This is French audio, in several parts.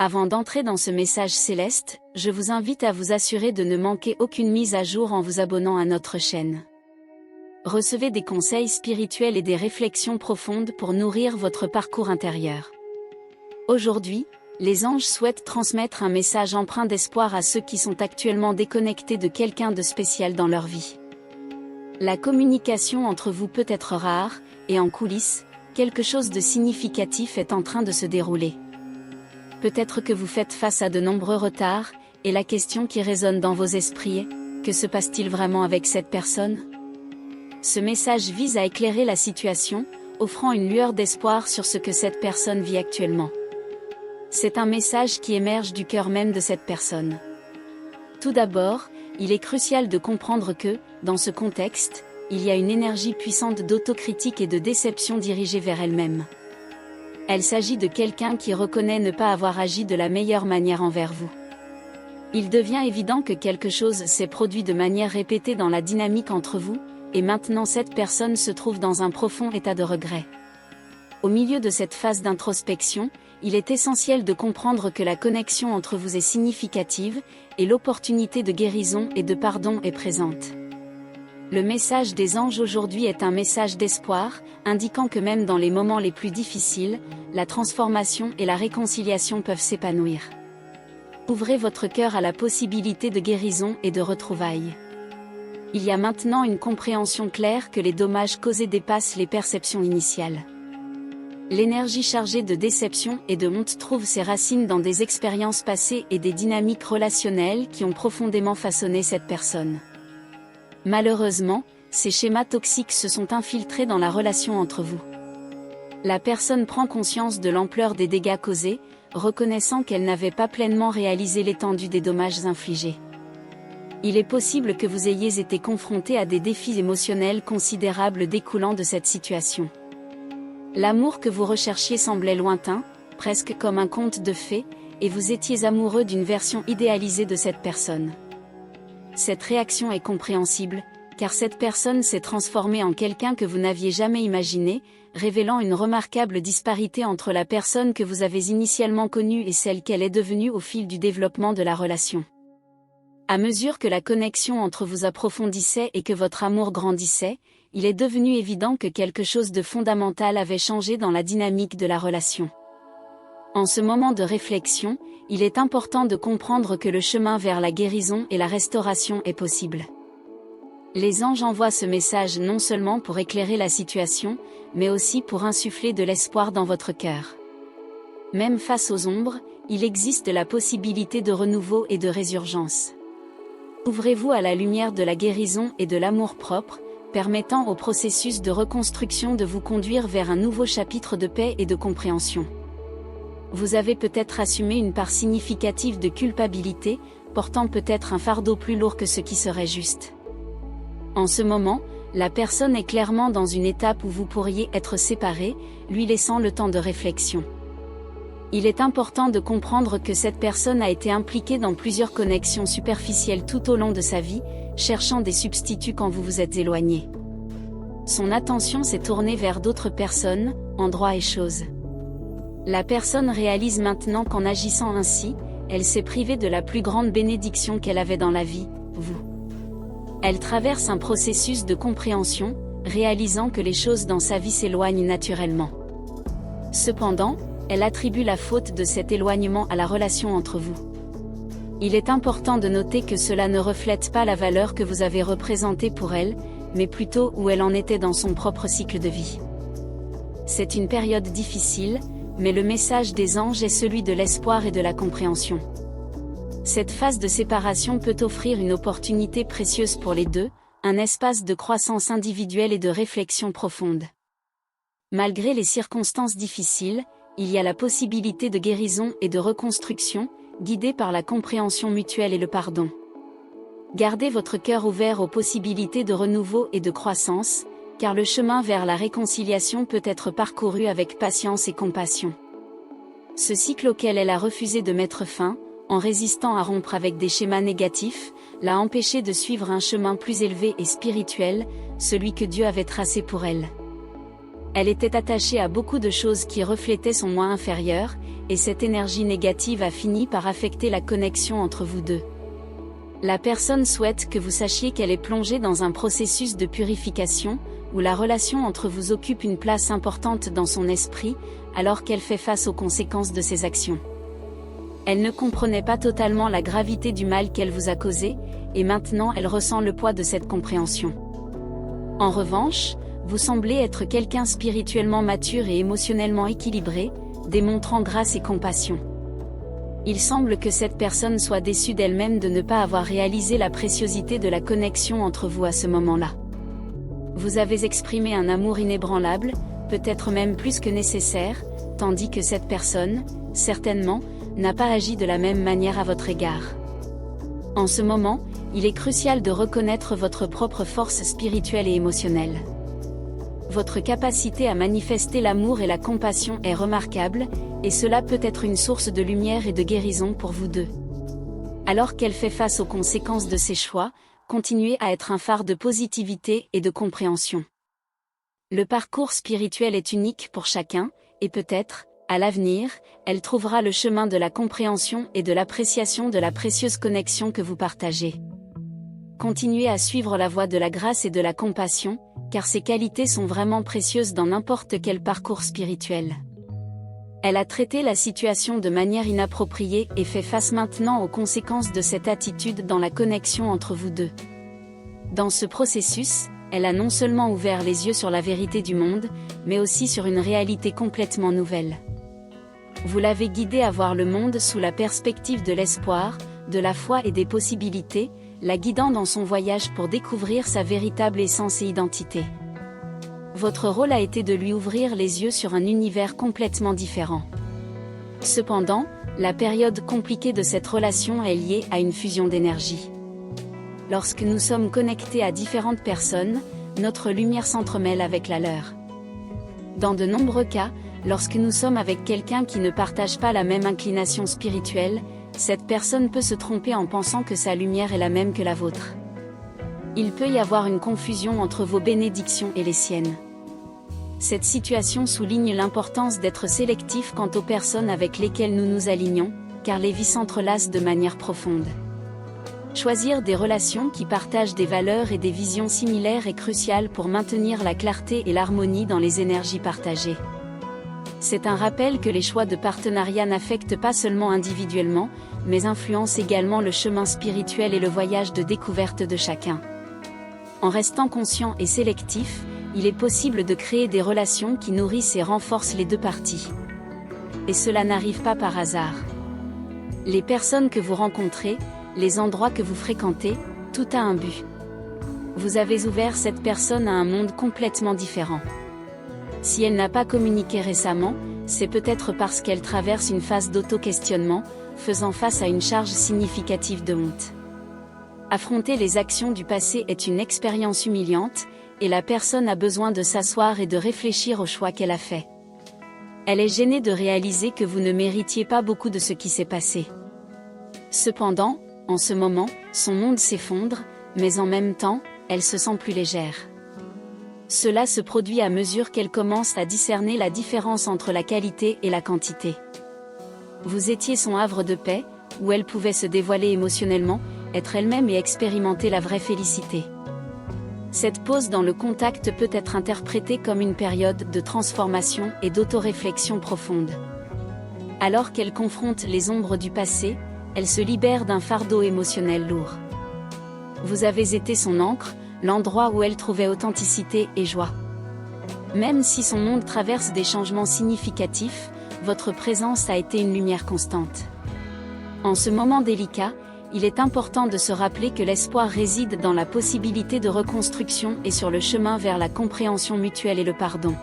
Avant d'entrer dans ce message céleste, je vous invite à vous assurer de ne manquer aucune mise à jour en vous abonnant à notre chaîne. Recevez des conseils spirituels et des réflexions profondes pour nourrir votre parcours intérieur. Aujourd'hui, les anges souhaitent transmettre un message empreint d'espoir à ceux qui sont actuellement déconnectés de quelqu'un de spécial dans leur vie. La communication entre vous peut être rare, et en coulisses, quelque chose de significatif est en train de se dérouler. Peut-être que vous faites face à de nombreux retards, et la question qui résonne dans vos esprits est, que se passe-t-il vraiment avec cette personne ? Ce message vise à éclairer la situation, offrant une lueur d'espoir sur ce que cette personne vit actuellement. C'est un message qui émerge du cœur même de cette personne. Tout d'abord, il est crucial de comprendre que, dans ce contexte, il y a une énergie puissante d'autocritique et de déception dirigée vers elle-même. Il s'agit de quelqu'un qui reconnaît ne pas avoir agi de la meilleure manière envers vous. Il devient évident que quelque chose s'est produit de manière répétée dans la dynamique entre vous, et maintenant cette personne se trouve dans un profond état de regret. Au milieu de cette phase d'introspection, il est essentiel de comprendre que la connexion entre vous est significative, et l'opportunité de guérison et de pardon est présente. Le message des anges aujourd'hui est un message d'espoir, indiquant que même dans les moments les plus difficiles, la transformation et la réconciliation peuvent s'épanouir. Ouvrez votre cœur à la possibilité de guérison et de retrouvailles. Il y a maintenant une compréhension claire que les dommages causés dépassent les perceptions initiales. L'énergie chargée de déception et de honte trouve ses racines dans des expériences passées et des dynamiques relationnelles qui ont profondément façonné cette personne. Malheureusement, ces schémas toxiques se sont infiltrés dans la relation entre vous. La personne prend conscience de l'ampleur des dégâts causés, reconnaissant qu'elle n'avait pas pleinement réalisé l'étendue des dommages infligés. Il est possible que vous ayez été confronté à des défis émotionnels considérables découlant de cette situation. L'amour que vous recherchiez semblait lointain, presque comme un conte de fées, et vous étiez amoureux d'une version idéalisée de cette personne. Cette réaction est compréhensible, car cette personne s'est transformée en quelqu'un que vous n'aviez jamais imaginé, révélant une remarquable disparité entre la personne que vous avez initialement connue et celle qu'elle est devenue au fil du développement de la relation. À mesure que la connexion entre vous approfondissait et que votre amour grandissait, il est devenu évident que quelque chose de fondamental avait changé dans la dynamique de la relation. En ce moment de réflexion, il est important de comprendre que le chemin vers la guérison et la restauration est possible. Les anges envoient ce message non seulement pour éclairer la situation, mais aussi pour insuffler de l'espoir dans votre cœur. Même face aux ombres, il existe la possibilité de renouveau et de résurgence. Ouvrez-vous à la lumière de la guérison et de l'amour-propre, permettant au processus de reconstruction de vous conduire vers un nouveau chapitre de paix et de compréhension. Vous avez peut-être assumé une part significative de culpabilité, portant peut-être un fardeau plus lourd que ce qui serait juste. En ce moment, la personne est clairement dans une étape où vous pourriez être séparés, lui laissant le temps de réflexion. Il est important de comprendre que cette personne a été impliquée dans plusieurs connexions superficielles tout au long de sa vie, cherchant des substituts quand vous vous êtes éloigné. Son attention s'est tournée vers d'autres personnes, endroits et choses. La personne réalise maintenant qu'en agissant ainsi, elle s'est privée de la plus grande bénédiction qu'elle avait dans la vie, vous. Elle traverse un processus de compréhension, réalisant que les choses dans sa vie s'éloignent naturellement. Cependant, elle attribue la faute de cet éloignement à la relation entre vous. Il est important de noter que cela ne reflète pas la valeur que vous avez représentée pour elle, mais plutôt où elle en était dans son propre cycle de vie. C'est une période difficile, mais le message des anges est celui de l'espoir et de la compréhension. Cette phase de séparation peut offrir une opportunité précieuse pour les deux, un espace de croissance individuelle et de réflexion profonde. Malgré les circonstances difficiles, il y a la possibilité de guérison et de reconstruction, guidée par la compréhension mutuelle et le pardon. Gardez votre cœur ouvert aux possibilités de renouveau et de croissance, car le chemin vers la réconciliation peut être parcouru avec patience et compassion. Ce cycle auquel elle a refusé de mettre fin, en résistant à rompre avec des schémas négatifs, l'a empêché de suivre un chemin plus élevé et spirituel, celui que Dieu avait tracé pour elle. Elle était attachée à beaucoup de choses qui reflétaient son moi inférieur, et cette énergie négative a fini par affecter la connexion entre vous deux. La personne souhaite que vous sachiez qu'elle est plongée dans un processus de purification, où la relation entre vous occupe une place importante dans son esprit, alors qu'elle fait face aux conséquences de ses actions. Elle ne comprenait pas totalement la gravité du mal qu'elle vous a causé, et maintenant elle ressent le poids de cette compréhension. En revanche, vous semblez être quelqu'un spirituellement mature et émotionnellement équilibré, démontrant grâce et compassion. Il semble que cette personne soit déçue d'elle-même de ne pas avoir réalisé la préciosité de la connexion entre vous à ce moment-là. Vous avez exprimé un amour inébranlable, peut-être même plus que nécessaire, tandis que cette personne, certainement, n'a pas agi de la même manière à votre égard. En ce moment, il est crucial de reconnaître votre propre force spirituelle et émotionnelle. Votre capacité à manifester l'amour et la compassion est remarquable, et cela peut être une source de lumière et de guérison pour vous deux. Alors qu'elle fait face aux conséquences de ses choix, continuez à être un phare de positivité et de compréhension. Le parcours spirituel est unique pour chacun, et peut-être, à l'avenir, elle trouvera le chemin de la compréhension et de l'appréciation de la précieuse connexion que vous partagez. Continuez à suivre la voie de la grâce et de la compassion, car ces qualités sont vraiment précieuses dans n'importe quel parcours spirituel. Elle a traité la situation de manière inappropriée et fait face maintenant aux conséquences de cette attitude dans la connexion entre vous deux. Dans ce processus, elle a non seulement ouvert les yeux sur la vérité du monde, mais aussi sur une réalité complètement nouvelle. Vous l'avez guidée à voir le monde sous la perspective de l'espoir, de la foi et des possibilités, la guidant dans son voyage pour découvrir sa véritable essence et identité. Votre rôle a été de lui ouvrir les yeux sur un univers complètement différent. Cependant, la période compliquée de cette relation est liée à une fusion d'énergie. Lorsque nous sommes connectés à différentes personnes, notre lumière s'entremêle avec la leur. Dans de nombreux cas, lorsque nous sommes avec quelqu'un qui ne partage pas la même inclination spirituelle, cette personne peut se tromper en pensant que sa lumière est la même que la vôtre. Il peut y avoir une confusion entre vos bénédictions et les siennes. Cette situation souligne l'importance d'être sélectif quant aux personnes avec lesquelles nous nous alignons, car les vies s'entrelacent de manière profonde. Choisir des relations qui partagent des valeurs et des visions similaires est crucial pour maintenir la clarté et l'harmonie dans les énergies partagées. C'est un rappel que les choix de partenariat n'affectent pas seulement individuellement, mais influencent également le chemin spirituel et le voyage de découverte de chacun. En restant conscient et sélectif, il est possible de créer des relations qui nourrissent et renforcent les deux parties. Et cela n'arrive pas par hasard. Les personnes que vous rencontrez, les endroits que vous fréquentez, tout a un but. Vous avez ouvert cette personne à un monde complètement différent. Si elle n'a pas communiqué récemment, c'est peut-être parce qu'elle traverse une phase d'auto-questionnement, faisant face à une charge significative de honte. Affronter les actions du passé est une expérience humiliante, et la personne a besoin de s'asseoir et de réfléchir au choix qu'elle a fait. Elle est gênée de réaliser que vous ne méritiez pas beaucoup de ce qui s'est passé. Cependant, en ce moment, son monde s'effondre, mais en même temps, elle se sent plus légère. Cela se produit à mesure qu'elle commence à discerner la différence entre la qualité et la quantité. Vous étiez son havre de paix, où elle pouvait se dévoiler émotionnellement, être elle-même et expérimenter la vraie félicité. Cette pause dans le contact peut être interprétée comme une période de transformation et d'autoréflexion profonde. Alors qu'elle confronte les ombres du passé, elle se libère d'un fardeau émotionnel lourd. Vous avez été son ancre, l'endroit où elle trouvait authenticité et joie. Même si son monde traverse des changements significatifs, votre présence a été une lumière constante. En ce moment délicat, il est important de se rappeler que l'espoir réside dans la possibilité de reconstruction et sur le chemin vers la compréhension mutuelle et le pardon.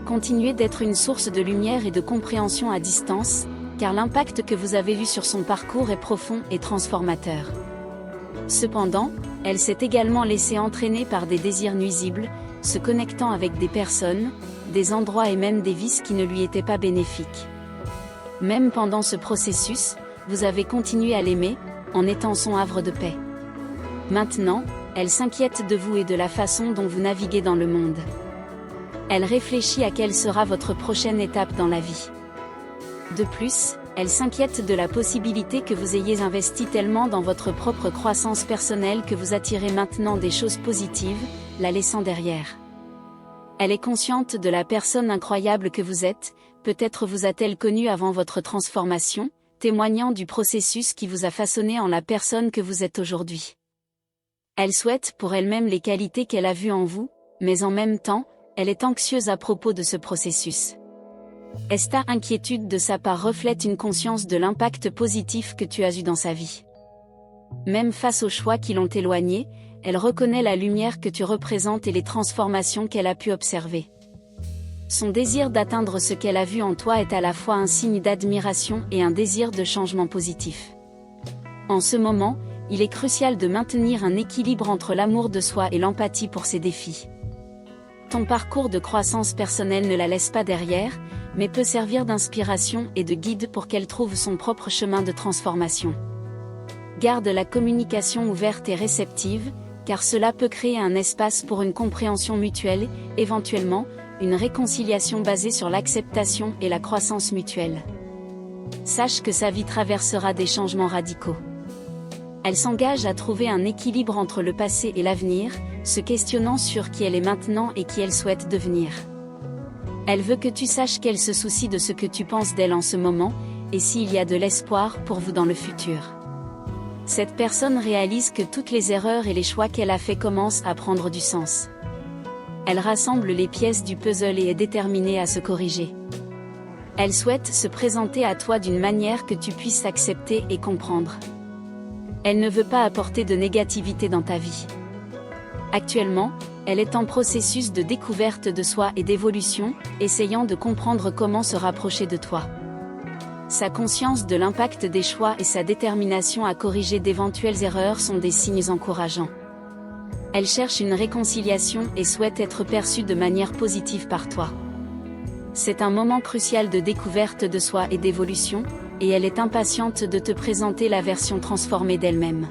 Continuez d'être une source de lumière et de compréhension à distance, car l'impact que vous avez eu sur son parcours est profond et transformateur. Cependant, elle s'est également laissée entraîner par des désirs nuisibles, se connectant avec des personnes, des endroits et même des vices qui ne lui étaient pas bénéfiques. Même pendant ce processus, vous avez continué à l'aimer, en étant son havre de paix. Maintenant, elle s'inquiète de vous et de la façon dont vous naviguez dans le monde. Elle réfléchit à quelle sera votre prochaine étape dans la vie. De plus, elle s'inquiète de la possibilité que vous ayez investi tellement dans votre propre croissance personnelle que vous attirez maintenant des choses positives, la laissant derrière. Elle est consciente de la personne incroyable que vous êtes, peut-être vous a-t-elle connu avant votre transformation, témoignant du processus qui vous a façonné en la personne que vous êtes aujourd'hui. Elle souhaite pour elle-même les qualités qu'elle a vues en vous, mais en même temps, elle est anxieuse à propos de ce processus. Esta inquiétude de sa part reflète une conscience de l'impact positif que tu as eu dans sa vie. Même face aux choix qui l'ont éloignée, elle reconnaît la lumière que tu représentes et les transformations qu'elle a pu observer. Son désir d'atteindre ce qu'elle a vu en toi est à la fois un signe d'admiration et un désir de changement positif. En ce moment, il est crucial de maintenir un équilibre entre l'amour de soi et l'empathie pour ses défis. Ton parcours de croissance personnelle ne la laisse pas derrière, mais peut servir d'inspiration et de guide pour qu'elle trouve son propre chemin de transformation. Garde la communication ouverte et réceptive, car cela peut créer un espace pour une compréhension mutuelle, éventuellement, une réconciliation basée sur l'acceptation et la croissance mutuelle. Sache que sa vie traversera des changements radicaux. Elle s'engage à trouver un équilibre entre le passé et l'avenir, se questionnant sur qui elle est maintenant et qui elle souhaite devenir. Elle veut que tu saches qu'elle se soucie de ce que tu penses d'elle en ce moment, et s'il y a de l'espoir pour vous dans le futur. Cette personne réalise que toutes les erreurs et les choix qu'elle a faits commencent à prendre du sens. Elle rassemble les pièces du puzzle et est déterminée à se corriger. Elle souhaite se présenter à toi d'une manière que tu puisses accepter et comprendre. Elle ne veut pas apporter de négativité dans ta vie. Actuellement, elle est en processus de découverte de soi et d'évolution, essayant de comprendre comment se rapprocher de toi. Sa conscience de l'impact des choix et sa détermination à corriger d'éventuelles erreurs sont des signes encourageants. Elle cherche une réconciliation et souhaite être perçue de manière positive par toi. C'est un moment crucial de découverte de soi et d'évolution, et elle est impatiente de te présenter la version transformée d'elle-même.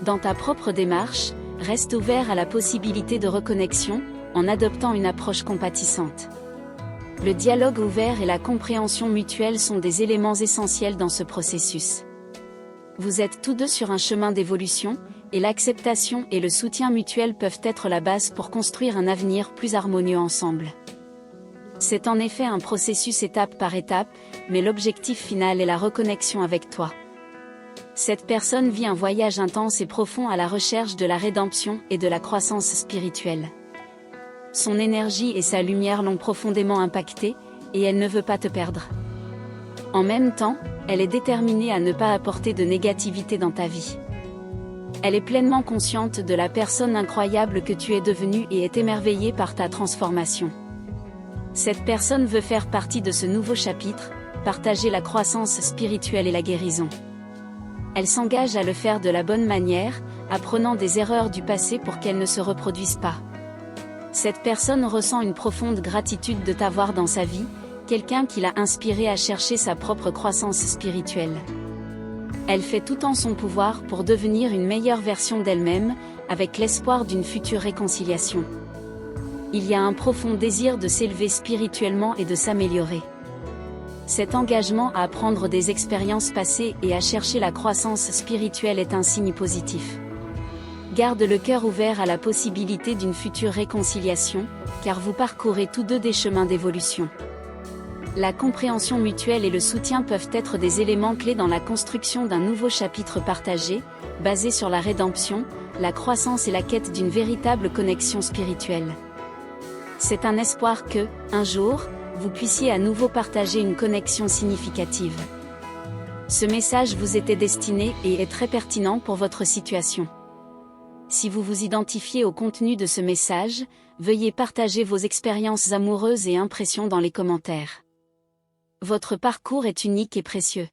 Dans ta propre démarche, reste ouvert à la possibilité de reconnexion, en adoptant une approche compatissante. Le dialogue ouvert et la compréhension mutuelle sont des éléments essentiels dans ce processus. Vous êtes tous deux sur un chemin d'évolution, et l'acceptation et le soutien mutuel peuvent être la base pour construire un avenir plus harmonieux ensemble. C'est en effet un processus étape par étape, mais l'objectif final est la reconnexion avec toi. Cette personne vit un voyage intense et profond à la recherche de la rédemption et de la croissance spirituelle. Son énergie et sa lumière l'ont profondément impactée, et elle ne veut pas te perdre. En même temps, elle est déterminée à ne pas apporter de négativité dans ta vie. Elle est pleinement consciente de la personne incroyable que tu es devenue et est émerveillée par ta transformation. Cette personne veut faire partie de ce nouveau chapitre, partager la croissance spirituelle et la guérison. Elle s'engage à le faire de la bonne manière, apprenant des erreurs du passé pour qu'elles ne se reproduisent pas. Cette personne ressent une profonde gratitude de t'avoir dans sa vie, quelqu'un qui l'a inspirée à chercher sa propre croissance spirituelle. Elle fait tout en son pouvoir pour devenir une meilleure version d'elle-même, avec l'espoir d'une future réconciliation. Il y a un profond désir de s'élever spirituellement et de s'améliorer. Cet engagement à apprendre des expériences passées et à chercher la croissance spirituelle est un signe positif. Garde le cœur ouvert à la possibilité d'une future réconciliation, car vous parcourez tous deux des chemins d'évolution. La compréhension mutuelle et le soutien peuvent être des éléments clés dans la construction d'un nouveau chapitre partagé, basé sur la rédemption, la croissance et la quête d'une véritable connexion spirituelle. C'est un espoir que, un jour, vous puissiez à nouveau partager une connexion significative. Ce message vous était destiné et est très pertinent pour votre situation. Si vous vous identifiez au contenu de ce message, veuillez partager vos expériences amoureuses et impressions dans les commentaires. Votre parcours est unique et précieux.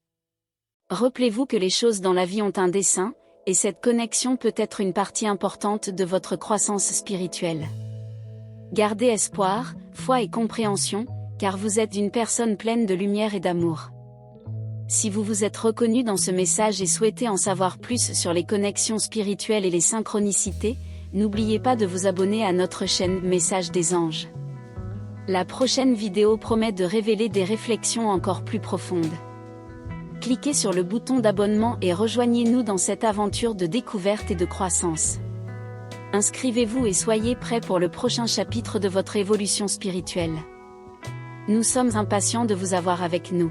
Rappelez-vous que les choses dans la vie ont un dessein, et cette connexion peut être une partie importante de votre croissance spirituelle. Gardez espoir, foi et compréhension, car vous êtes une personne pleine de lumière et d'amour. Si vous vous êtes reconnu dans ce message et souhaitez en savoir plus sur les connexions spirituelles et les synchronicités, n'oubliez pas de vous abonner à notre chaîne Message des Anges. La prochaine vidéo promet de révéler des réflexions encore plus profondes. Cliquez sur le bouton d'abonnement et rejoignez-nous dans cette aventure de découverte et de croissance. Inscrivez-vous et soyez prêts pour le prochain chapitre de votre évolution spirituelle. Nous sommes impatients de vous avoir avec nous.